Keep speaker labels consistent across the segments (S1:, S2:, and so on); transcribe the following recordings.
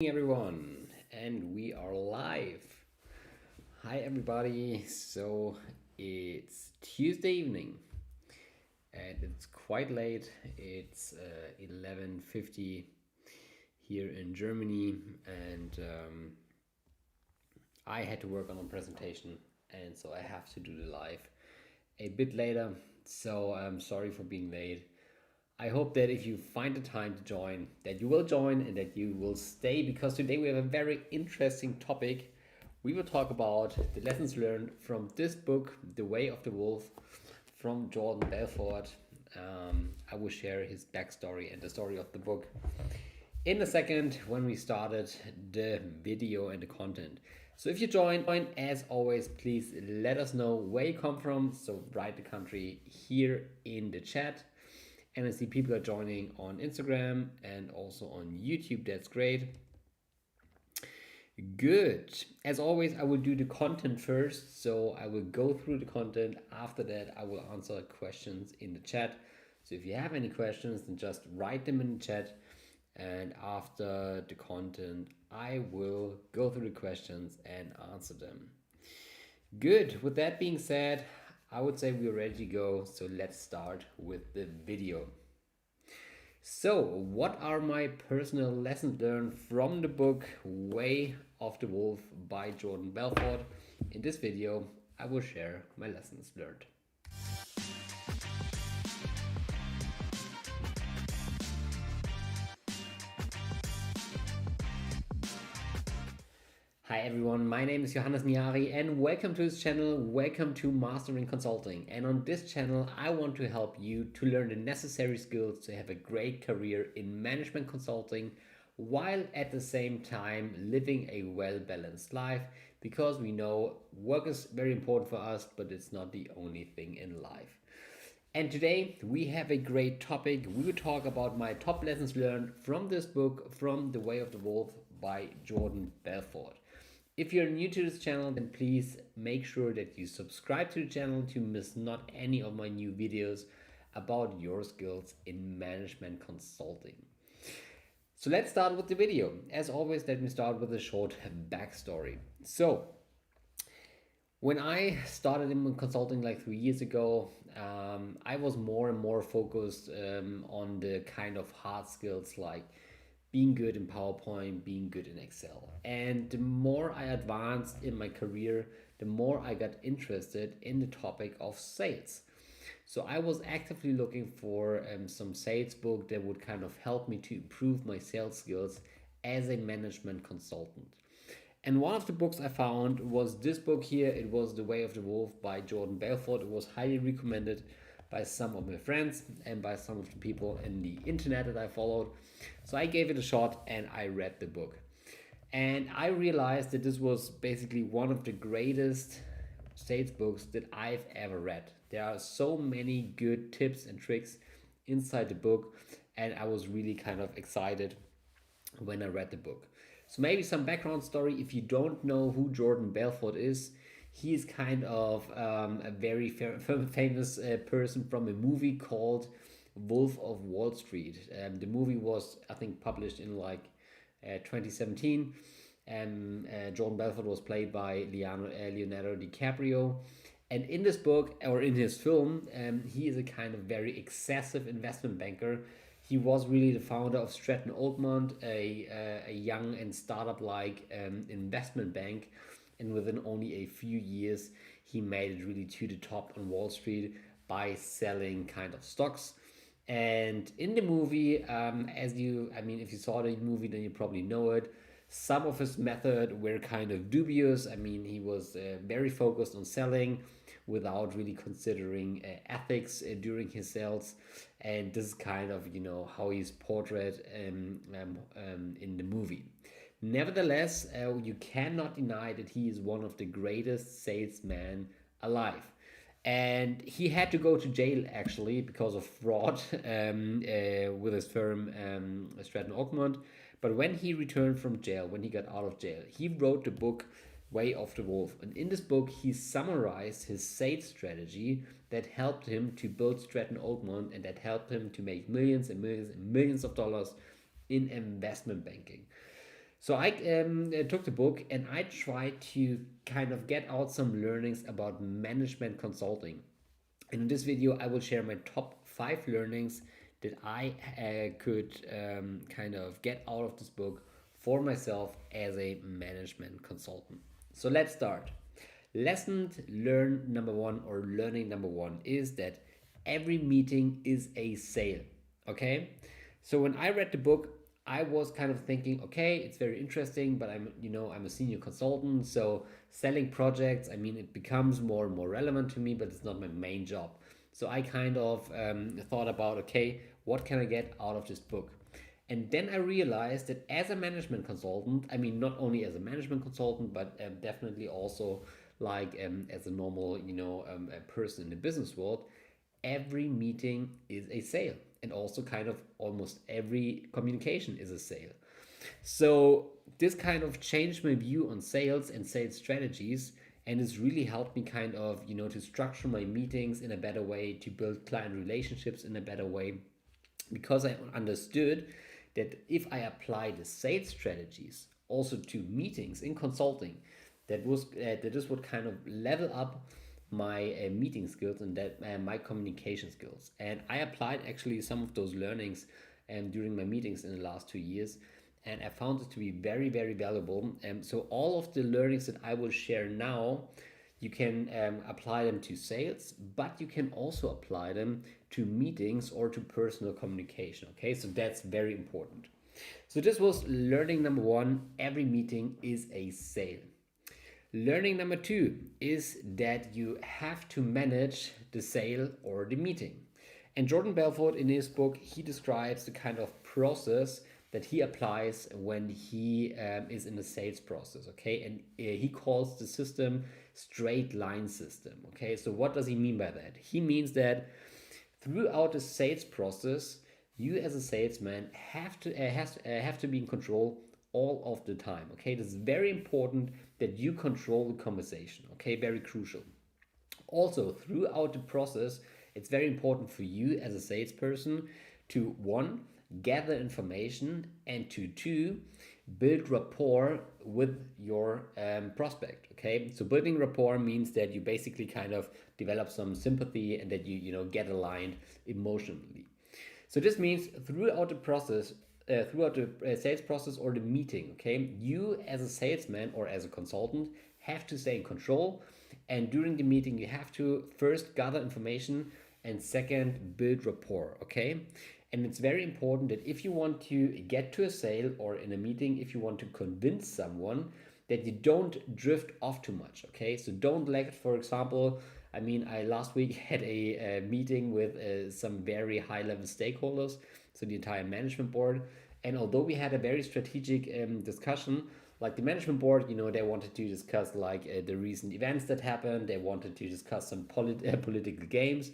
S1: Everyone, and we are live. Hi everybody. So it's Tuesday evening and it's quite late. It's 11:50 here in Germany, and I had to work on a presentation, and so I have to do the live a bit later. So I'm sorry for being late. I hope that if you find the time to join, that you will join and that you will stay, because today we have a very interesting topic. We will talk about the lessons learned from this book, The Way of the Wolf, from Jordan Belford. I will share his backstory and the story of the book in a second when we started the video and the content. So if you join, as always, please let us know where you come from. So write the country here in the chat. And I see people are joining on Instagram and also on YouTube. That's great. Good. As always, I will do the content first. So I will go through the content. After that, I will answer questions in the chat. So if you have any questions, then just write them in the chat. And after the content, I will go through the questions and answer them. Good. With that being said, I would say we're ready to go. So let's start with the video. So, what are my personal lessons learned from the book Way of the Wolf by Jordan Belford? In this video, I will share my lessons learned. Hi everyone, my name is Johannes Miari and welcome to this channel. Welcome to Mastering Consulting. And on this channel, I want to help you to learn the necessary skills to have a great career in management consulting, while at the same time living a well-balanced life, because we know work is very important for us, but it's not the only thing in life. And today we have a great topic. We will talk about my top lessons learned from this book, from The Way of the Wolf by Jordan Belford. If you're new to this channel, then please make sure that you subscribe to the channel to miss not any of my new videos about your skills in management consulting. So let's start with the video. As always, let me start with a short backstory. So when I started in consulting like 3 years ago, I was more and more focused on the kind of hard skills like being good in PowerPoint, being good in Excel. And the more I advanced in my career, the more I got interested in the topic of sales. So I was actively looking for some sales book that would kind of help me to improve my sales skills as a management consultant. And one of the books I found was this book here. It was The Way of the Wolf by Jordan Belford. It was highly recommended by some of my friends and by some of the people in the internet that I followed. So I gave it a shot and I read the book. And I realized that this was basically one of the greatest sales books that I've ever read. There are so many good tips and tricks inside the book, and I was really kind of excited when I read the book. So maybe some background story. If you don't know who Jordan Belford is, he is kind of a very famous person from a movie called Wolf of Wall Street. The movie was, I think, published in like 2017. Jordan Belfort was played by Leonardo DiCaprio. And in this book, or in his film, he is a kind of very excessive investment banker. He was really the founder of Stratton Oakmont, a young and startup-like investment bank. And within only a few years, he made it really to the top on Wall Street by selling kind of stocks. And in the movie, if you saw the movie, then you probably know it. Some of his method were kind of dubious. I mean, he was very focused on selling without really considering ethics during his sales. And this is kind of, how he's portrayed in the movie. Nevertheless, you cannot deny that he is one of the greatest salesmen alive. And he had to go to jail actually because of fraud with his firm Stratton Oakmont. But when he returned from jail, when he got out of jail, he wrote the book Way of the Wolf. And in this book, he summarized his sales strategy that helped him to build Stratton Oakmont and that helped him to make millions and millions and millions of dollars in investment banking. So I took the book and I tried to kind of get out some learnings about management consulting. And in this video, I will share my top 5 learnings that I could kind of get out of this book for myself as a management consultant. So let's start. Lesson learned number one, or learning number one, is that every meeting is a sale. Okay, so when I read the book, I was kind of thinking, okay, it's very interesting, but I'm a senior consultant, so selling projects, I mean, it becomes more and more relevant to me, but it's not my main job. So I kind of thought about, okay, what can I get out of this book? And then I realized that as a management consultant, I mean, not only as a management consultant, but definitely also like as a normal, a person in the business world, every meeting is a sale. And also, kind of almost every communication is a sale. So, this kind of changed my view on sales and sales strategies. And it's really helped me kind of, to structure my meetings in a better way, to build client relationships in a better way, because I understood that if I apply the sales strategies also to meetings in consulting, that this would kind of level up my meeting skills and that my communication skills. And I applied actually some of those learnings during my meetings in the last 2 years, and I found it to be very, very valuable. So all of the learnings that I will share now, you can apply them to sales, but you can also apply them to meetings or to personal communication. Okay, so that's very important. So this was learning number one. Every meeting is a sale. Learning number two is that you have to manage the sale or the meeting. And Jordan Belford, in his book, he describes the kind of process that he applies when he is in the sales process. Okay, and he calls the system straight line system. Okay, so what does he mean by that? He means that throughout the sales process, you as a salesman have to be in control all of the time. Okay, this is very important that you control the conversation. Okay, very crucial. Also, throughout the process, it's very important for you as a salesperson to, one, gather information, and to, two, build rapport with your prospect. Okay, so building rapport means that you basically kind of develop some sympathy and that you get aligned emotionally. So this means throughout the process, throughout the sales process or the meeting, okay, you as a salesman or as a consultant have to stay in control. And during the meeting, you have to first gather information and second, build rapport, okay? And it's very important that if you want to get to a sale or in a meeting, if you want to convince someone, that you don't drift off too much, okay? So don't let, for example, I mean, I last week had a meeting with some very high level stakeholders, so the entire management board. And although we had a very strategic discussion, like the management board, they wanted to discuss like the recent events that happened. They wanted to discuss some political games.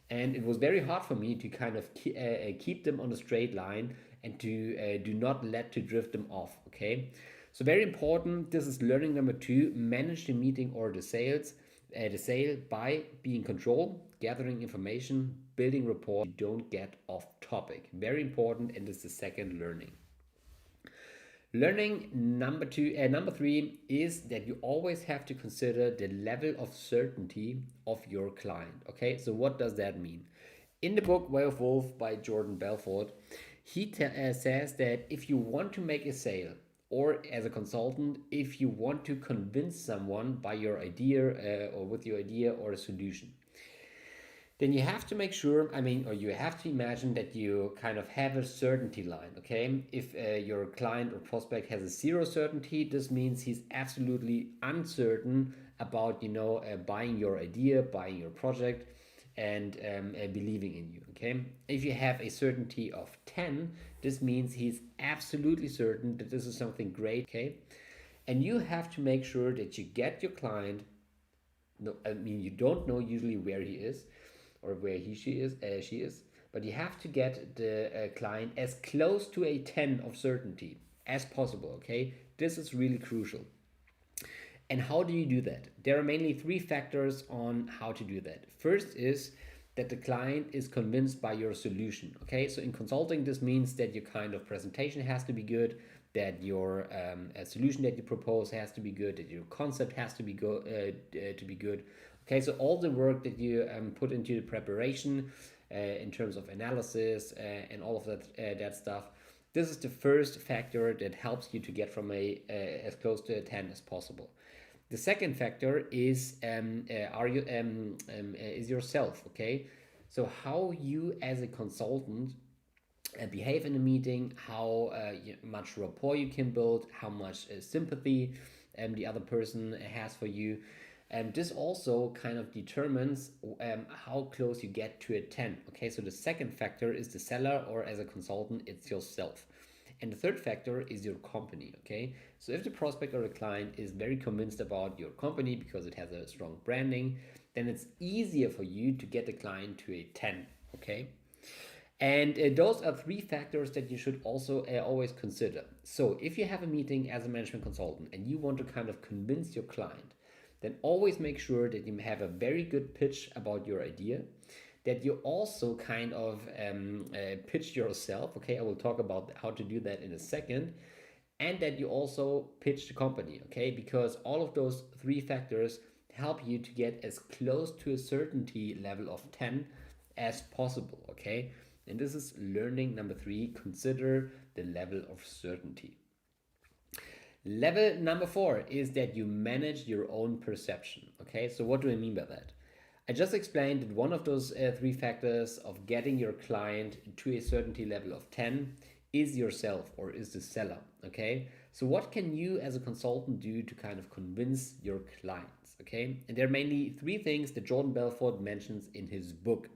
S1: And it was very hard for me to kind of keep them on a straight line and to do not let to drift them off, okay? So very important, this is learning number two, manage the meeting or the sale by being in control, gathering information, building rapport. You don't get off topic. Very important, and this is the second learning. Learning number three is that you always have to consider the level of certainty of your client. Okay, so what does that mean? In the book Way of Wolf by Jordan Belford, he says that if you want to make a sale, or as a consultant, if you want to convince someone by your idea or with your idea or a solution, then you have to make sure, or you have to imagine that you kind of have a certainty line, okay? If your client or prospect has a zero certainty, this means he's absolutely uncertain about, buying your idea, buying your project, and believing in you, okay? If you have a certainty of 10, this means he's absolutely certain that this is something great, okay? And you have to make sure that you get your client, you don't know usually where he is, or where she is, but you have to get the client as close to a 10 of certainty as possible, okay? This is really crucial. And how do you do that? There are mainly 3 factors on how to do that. First is that the client is convinced by your solution, okay? So in consulting, this means that your kind of presentation has to be good, that your solution that you propose has to be good, that your concept has to be good. Okay, so all the work that you put into the preparation in terms of analysis and all of that stuff. This is the first factor that helps you to get from a as close to a 10 as possible. The second factor is is yourself. Okay, so how you as a consultant behave in a meeting, how much rapport you can build, how much sympathy the other person has for you. This also kind of determines how close you get to a 10. Okay, so the second factor is the seller, or as a consultant, it's yourself. And the third factor is your company. Okay, so if the prospect or the client is very convinced about your company because it has a strong branding, then it's easier for you to get the client to a 10. Okay, and those are three factors that you should also always consider. So if you have a meeting as a management consultant and you want to kind of convince your client, then always make sure that you have a very good pitch about your idea, that you also kind of pitch yourself. Okay, I will talk about how to do that in a second. And that you also pitch the company, okay? Because all of those three factors help you to get as close to a certainty level of 10 as possible, okay? And this is learning number 3, consider the level of certainty. Level number 4 is that you manage your own perception, okay? So what do I mean by that? I just explained that one of those 3 factors of getting your client to a certainty level of 10 is yourself, or is the seller, okay? So what can you as a consultant do to kind of convince your clients, okay? And there are mainly 3 things that Jordan Belford mentions in his book.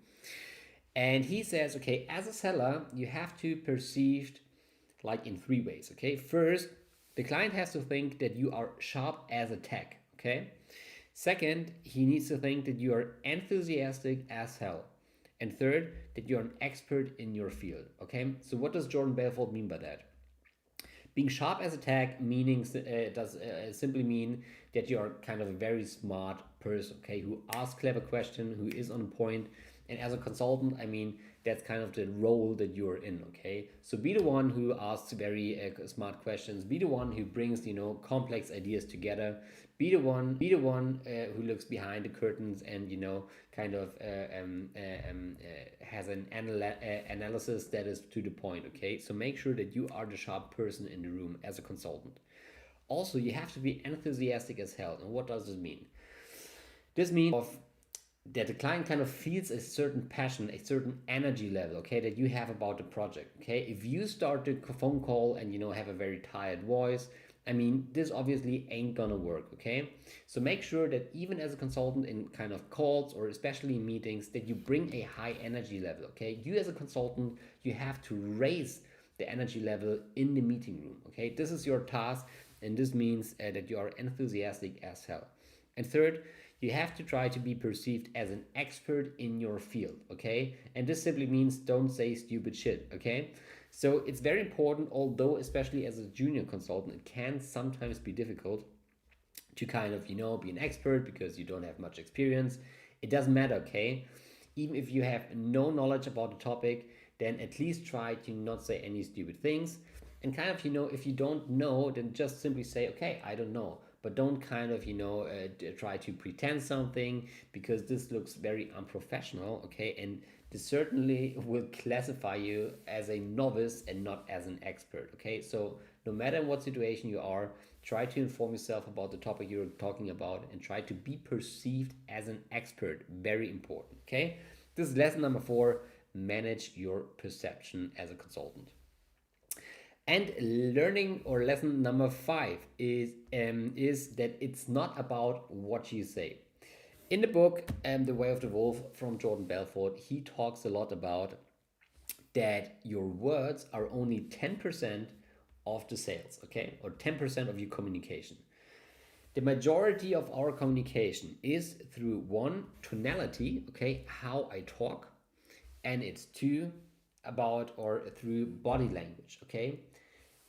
S1: And he says, okay, as a seller, you have to perceive like in 3 ways, okay? First, the client has to think that you are sharp as a tack, okay? Second, he needs to think that you are enthusiastic as hell. And third, that you're an expert in your field, okay? So what does Jordan Belford mean by that? Being sharp as a tack does simply mean that you're kind of a very smart person, okay? Who asks clever questions, who is on point. And as a consultant, I mean, that's kind of the role that you're in, okay? So be the one who asks very smart questions. Be the one who brings, complex ideas together. Be the one who looks behind the curtains and, kind of has an analysis that is to the point, okay? So make sure that you are the sharp person in the room as a consultant. Also, you have to be enthusiastic as hell. And what does this mean? This means that the client kind of feels a certain passion, a certain energy level, okay, that you have about the project, okay? If you start the phone call and, have a very tired voice, I mean, this obviously ain't gonna work, okay? So make sure that even as a consultant in kind of calls or especially in meetings, that you bring a high energy level, okay? You as a consultant, you have to raise the energy level in the meeting room, okay? This is your task, and this means that you are enthusiastic as hell. And third, you have to try to be perceived as an expert in your field, okay? And this simply means don't say stupid shit, okay? So it's very important, although especially as a junior consultant, it can sometimes be difficult to kind of, be an expert because you don't have much experience. It doesn't matter, okay? Even if you have no knowledge about the topic, then at least try to not say any stupid things. And kind of, if you don't know, then just simply say, okay, I don't know. But don't kind of, try to pretend something, because this looks very unprofessional, okay? And this certainly will classify you as a novice and not as an expert, okay? So no matter what situation you are, try to inform yourself about the topic you're talking about and try to be perceived as an expert. Very important, okay? This is lesson number 4, manage your perception as a consultant. And learning or lesson number 5 is that it's not about what you say. In the book The Way of the Wolf from Jordan Belford, he talks a lot about that your words are only 10% of the sales, okay? Or 10% of your communication. The majority of our communication is through 1, tonality, okay, how I talk, and it's 2, about or through body language, okay?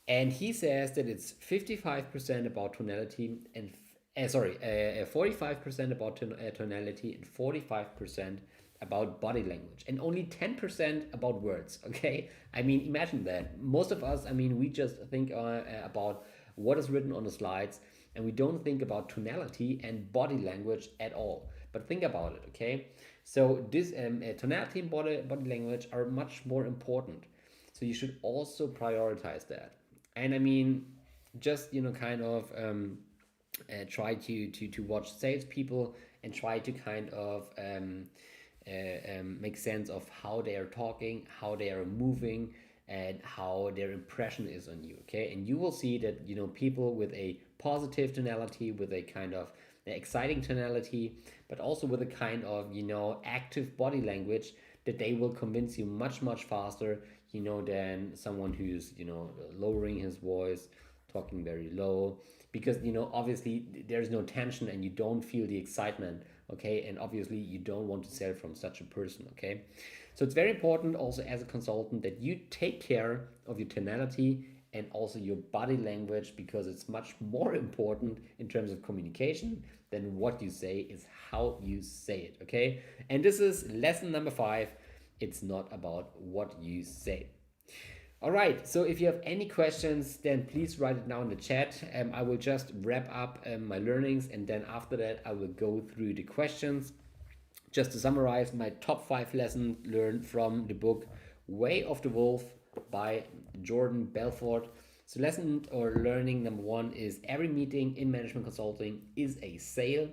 S1: And he says that it's 55% about tonality and 45% about tonality and 45% about body language and only 10% about words. Okay, I mean, imagine that. Most of us, I mean, we just think about what is written on the slides, and we don't think about tonality and body language at all. But think about it, okay? So this tonality and body language are much more important. So you should also prioritize that. And I mean, just kind of try to watch salespeople and try to kind of make sense of how they are talking, how they are moving, and how their impression is on you. Okay, and you will see that people with a positive tonality, with a kind of exciting tonality, but also with a kind of active body language, that they will convince you much faster than someone who's lowering his voice, talking very low, because obviously there's no tension and you don't feel the excitement. Okay, and obviously you don't want to sell from such a person. Okay, so it's very important also as a consultant that you take care of your tonality and also your body language, because it's much more important in terms of communication than what you say is how you say it. Okay, and this is lesson number 5. It's not about what you say. All right, so if you have any questions, then please write it down in the chat. I will just wrap up my learnings, and then after that I will go through the questions. Just to summarize, my top 5 lessons learned from the book Way of the Wolf by Jordan Belford. So lesson or learning number 1 is every meeting in management consulting is a sale.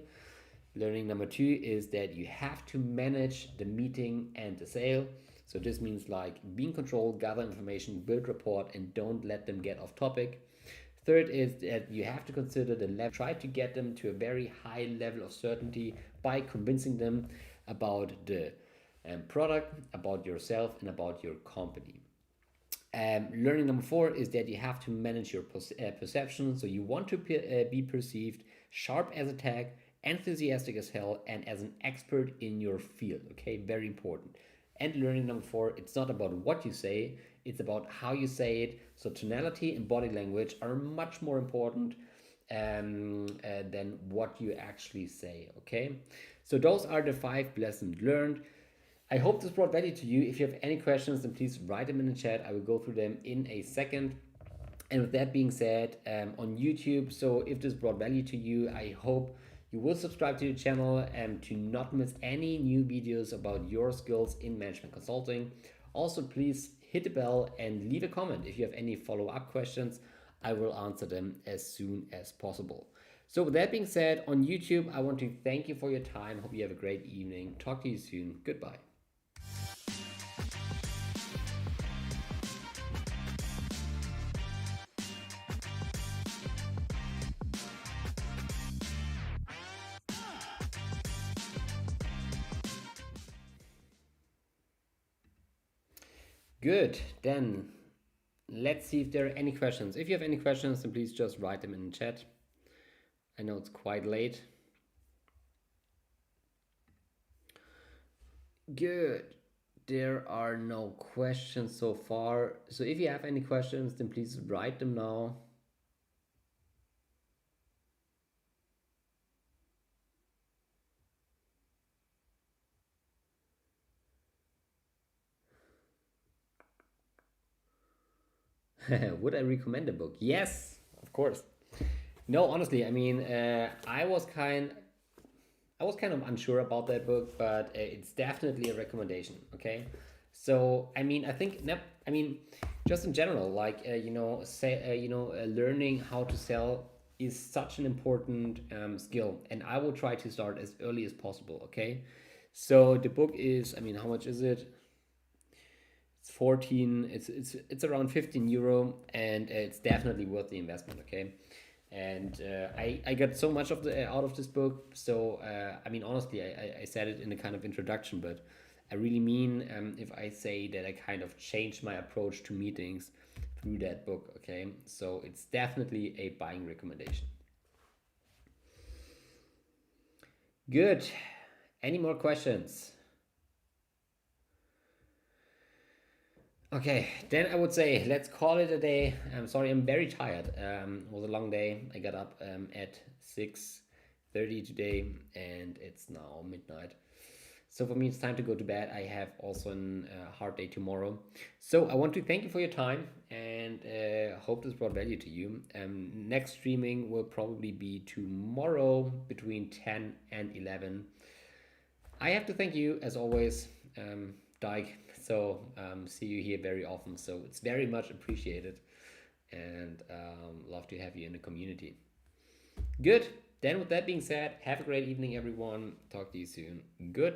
S1: Learning number 2 is that you have to manage the meeting and the sale. So this means like be in control, gather information, build rapport, and don't let them get off topic. Third is that you have to consider the level. Try to get them to a very high level of certainty by convincing them about the product, about yourself, and about your company. Learning number 4 is that you have to manage your perception. So you want to be perceived sharp as a tack, enthusiastic as hell, and as an expert in your field. Okay, very important. And learning number 4, it's not about what you say, it's about how you say it. So tonality and body language are much more important than what you actually say. Okay, so those are the 5 lessons learned. I hope this brought value to you. If you have any questions, then please write them in the chat. I will go through them in a second. And with that being said, on YouTube, so if this brought value to you, I hope you will subscribe to the channel to not miss any new videos about your skills in management consulting. Also, please hit the bell and leave a comment if you have any follow-up questions. I will answer them as soon as possible. So with that being said, on YouTube, I want to thank you for your time. Hope you have a great evening. Talk to you soon. Goodbye. Good, then let's see if there are any questions. If you have any questions, then please just write them in the chat. I know it's quite late. Good, there are no questions so far. So if you have any questions, then please write them now. Would I recommend a book? Yes, of course. No, honestly, I mean, I was kind of unsure about that book, but it's definitely a recommendation. Okay, so I mean, I think, I mean, just in general, like learning how to sell is such an important skill, and I will try to start as early as possible. Okay, so the book is, I mean, how much is it? It's 14. It's around 15 euro, and it's definitely worth the investment. Okay, and I got so much of the out of this book. So I mean, honestly, I said it in a kind of introduction, but I really mean if I say that I kind of changed my approach to meetings through that book. Okay, so it's definitely a buying recommendation. Good. Any more questions? Okay, then I would say let's call it a day. I'm sorry, I'm very tired. It was a long day. I got up at 6:30 today, and it's now midnight. So for me, it's time to go to bed. I have also a hard day tomorrow. So I want to thank you for your time and hope this brought value to you. Next streaming will probably be tomorrow between 10 and 11. I have to thank you as always, Dyke. So see you here very often. So it's very much appreciated and love to have you in the community. Good. Then with that being said, have a great evening, everyone. Talk to you soon. Good.